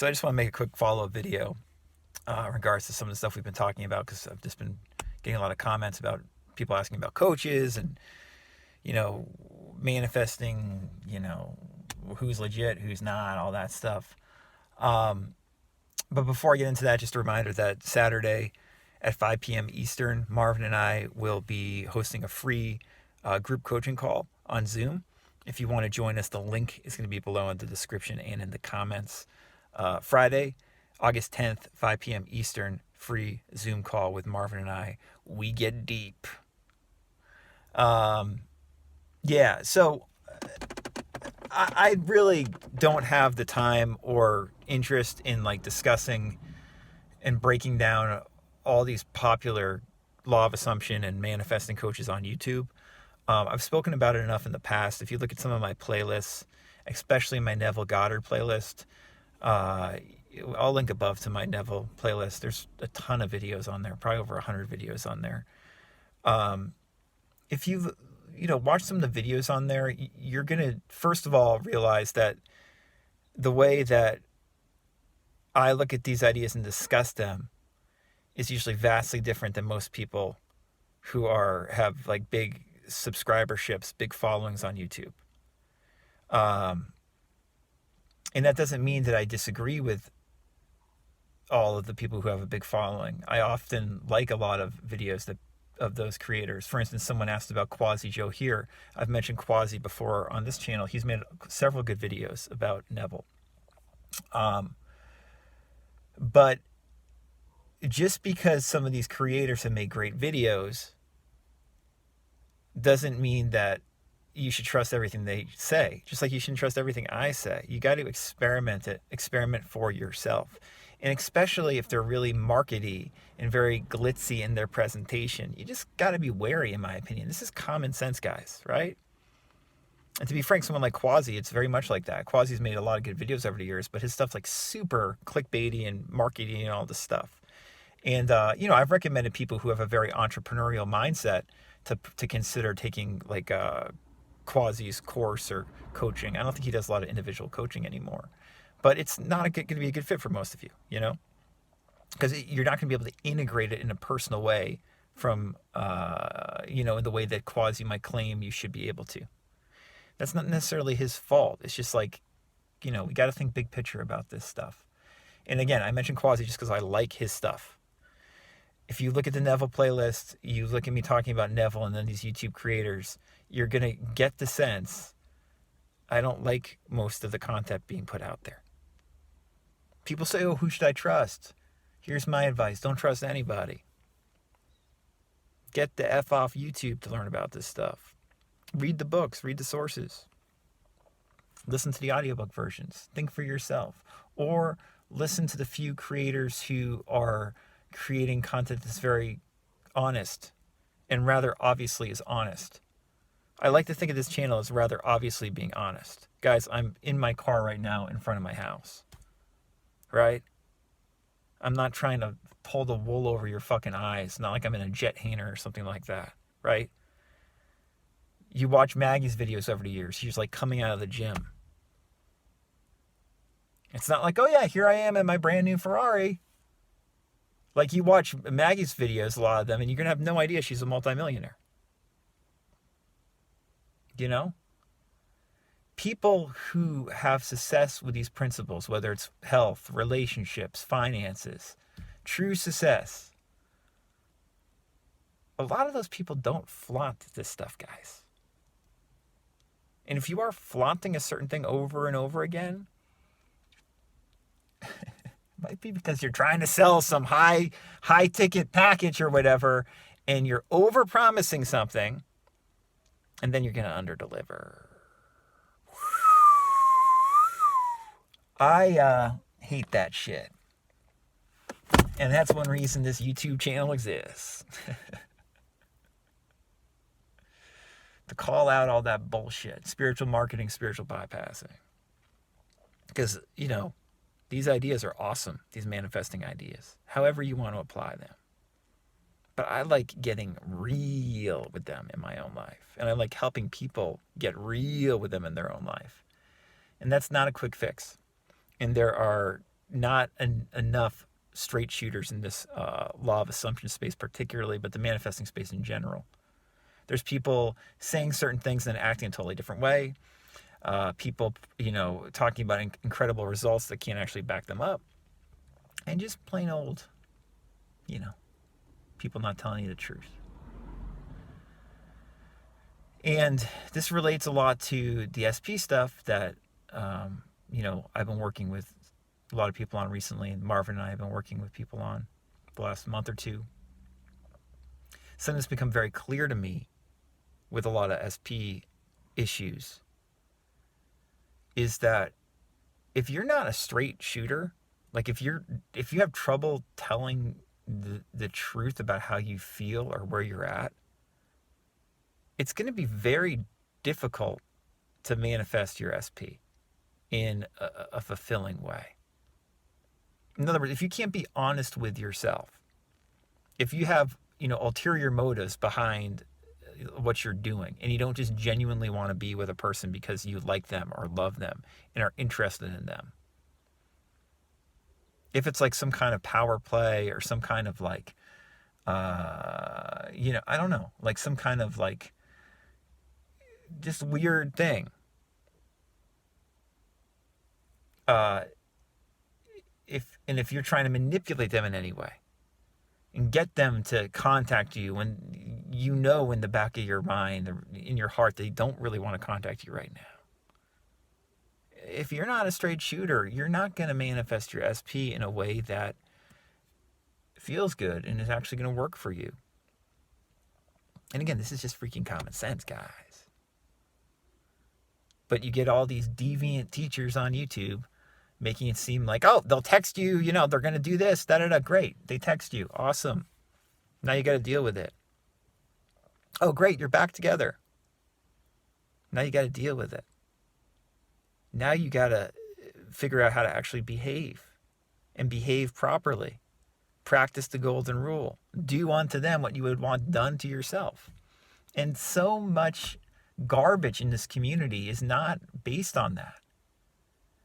So I just want to make a quick follow-up video in regards to some of the stuff we've been talking about, because I've just been getting a lot of comments about people asking about coaches and, manifesting, who's legit, who's not, all that stuff. But before I get into that, just a reminder that Saturday at 5 p.m. Eastern, Marvin and I will be hosting a free group coaching call on Zoom. If you want to join us, the link is going to be below in the description and in the comments. Friday, August 10th, 5 p.m. Eastern, free Zoom call with Marvin and I. We get deep. So I really don't have the time or interest in discussing and breaking down all these popular law of assumption and manifesting coaches on YouTube. I've spoken about it enough in the past. If you look at some of my playlists, especially my Neville Goddard playlist, I'll link above to my Neville playlist. There's a ton of videos on there, probably over 100 videos on there. If you've watched some of the videos on there, you're going to, first of all, realize that the way that I look at these ideas and discuss them is usually vastly different than most people who have big subscriberships, big followings on YouTube. And that doesn't mean that I disagree with all of the people who have a big following. I often like a lot of videos of those creators. For instance, someone asked about Quasi Joe here. I've mentioned Quasi before on this channel. He's made several good videos about Neville. But just because some of these creators have made great videos doesn't mean that you should trust everything they say. Just like you shouldn't trust everything I say. You got to experiment for yourself. And especially if they're really markety and very glitzy in their presentation, you just got to be wary, in my opinion. This is common sense, guys, right? And to be frank, someone like Quasi, it's very much like that. Quasi's made a lot of good videos over the years, but his stuff's super clickbaity and markety and all this stuff. And, I've recommended people who have a very entrepreneurial mindset to consider taking Quasi's course or coaching. I don't think he does a lot of individual coaching anymore. But it's not going to be a good fit for most of you, because you're not going to be able to integrate it in a personal way from, in the way that Quasi might claim you should be able to. That's not necessarily his fault. It's just we got to think big picture about this stuff. And again, I mentioned Quasi just because I like his stuff. If you look at the Neville playlist, you look at me talking about Neville and then these YouTube creators, you're going to get the sense I don't like most of the content being put out there. People say, oh, who should I trust? Here's my advice. Don't trust anybody. Get the F off YouTube to learn about this stuff. Read the books. Read the sources. Listen to the audiobook versions. Think for yourself. Or listen to the few creators who are creating content that's very honest and rather obviously is honest. I like to think of this channel as rather obviously being honest. Guys, I'm in my car right now in front of my house. Right? I'm not trying to pull the wool over your fucking eyes. Not like I'm in a jet hanger or something like that. Right? You watch Maggie's videos over the years. She's coming out of the gym. It's not like, oh yeah, here I am in my brand new Ferrari. You watch Maggie's videos, a lot of them, and you're going to have no idea she's a multimillionaire. People who have success with these principles, whether it's health, relationships, finances, true success, a lot of those people don't flaunt this stuff, guys. And if you are flaunting a certain thing over and over again, it might be because you're trying to sell some high ticket package or whatever, and you're over promising something, and then you're going to underdeliver. I hate that shit. And that's one reason this YouTube channel exists. To call out all that bullshit. Spiritual marketing, spiritual bypassing. Because, these ideas are awesome. These manifesting ideas. However you want to apply them. But I like getting real with them in my own life. And I like helping people get real with them in their own life. And that's not a quick fix. And there are not enough straight shooters in this law of assumption space particularly, but the manifesting space in general. There's people saying certain things and acting a totally different way. People, talking about incredible results that can't actually back them up. And just plain old, people not telling you the truth. And this relates a lot to the SP stuff that, I've been working with a lot of people on recently, and Marvin and I have been working with people on the last month or two. Something that's become very clear to me with a lot of SP issues is that if you're not a straight shooter, like if you have trouble telling the truth about how you feel or where you're at, it's going to be very difficult to manifest your SP in a fulfilling way. In other words, if you can't be honest with yourself, if you have, ulterior motives behind what you're doing, and you don't just genuinely want to be with a person because you like them or love them and are interested in them, if it's like some kind of power play or some kind of like, I don't know, like some kind of like just weird thing, if you're trying to manipulate them in any way and get them to contact you when in the back of your mind, in your heart, they don't really want to contact you right now. If you're not a straight shooter, you're not going to manifest your SP in a way that feels good and is actually going to work for you. And again, this is just freaking common sense, guys. But you get all these deviant teachers on YouTube making it seem like, oh, they'll text you, they're going to do this, da-da-da, great. They text you, awesome. Now you got to deal with it. Oh, great, you're back together. Now you got to deal with it. Now you got to figure out how to actually behave and behave properly. Practice the golden rule. Do unto them what you would want done to yourself. And so much garbage in this community is not based on that.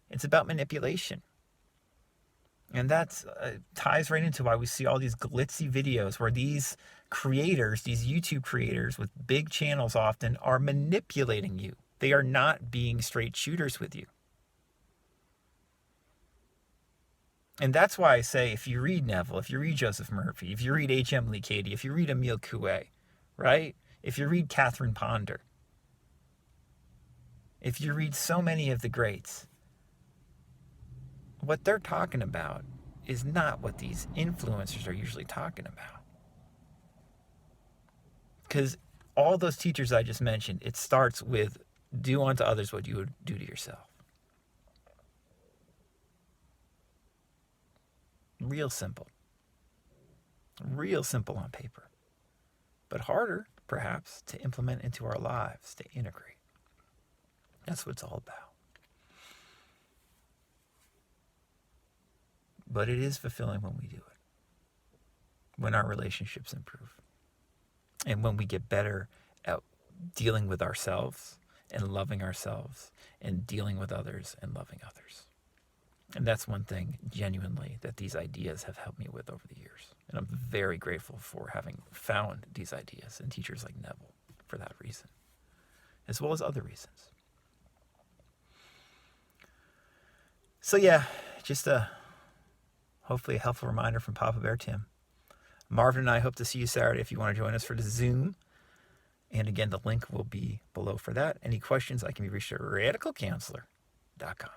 It's about manipulation. And that ties right into why we see all these glitzy videos where these creators, these YouTube creators with big channels often are manipulating you. They are not being straight shooters with you. And that's why I say, if you read Neville, if you read Joseph Murphy, if you read H.M. Lee Cady, if you read Emile Coué, right? If you read Catherine Ponder, if you read so many of the greats, what they're talking about is not what these influencers are usually talking about. Because all those teachers I just mentioned, it starts with do unto others what you would do to yourself. Real simple. Real simple on paper. But harder, perhaps, to implement into our lives, to integrate. That's what it's all about. But it is fulfilling when we do it. When our relationships improve. And when we get better at dealing with ourselves and loving ourselves and dealing with others and loving others. And that's one thing, genuinely, that these ideas have helped me with over the years. And I'm very grateful for having found these ideas and teachers like Neville for that reason, as well as other reasons. So yeah, just hopefully a helpful reminder from Papa Bear Tim. Marvin and I hope to see you Saturday if you want to join us for the Zoom. And again, the link will be below for that. Any questions, I can be reached at radicalcounselor.com.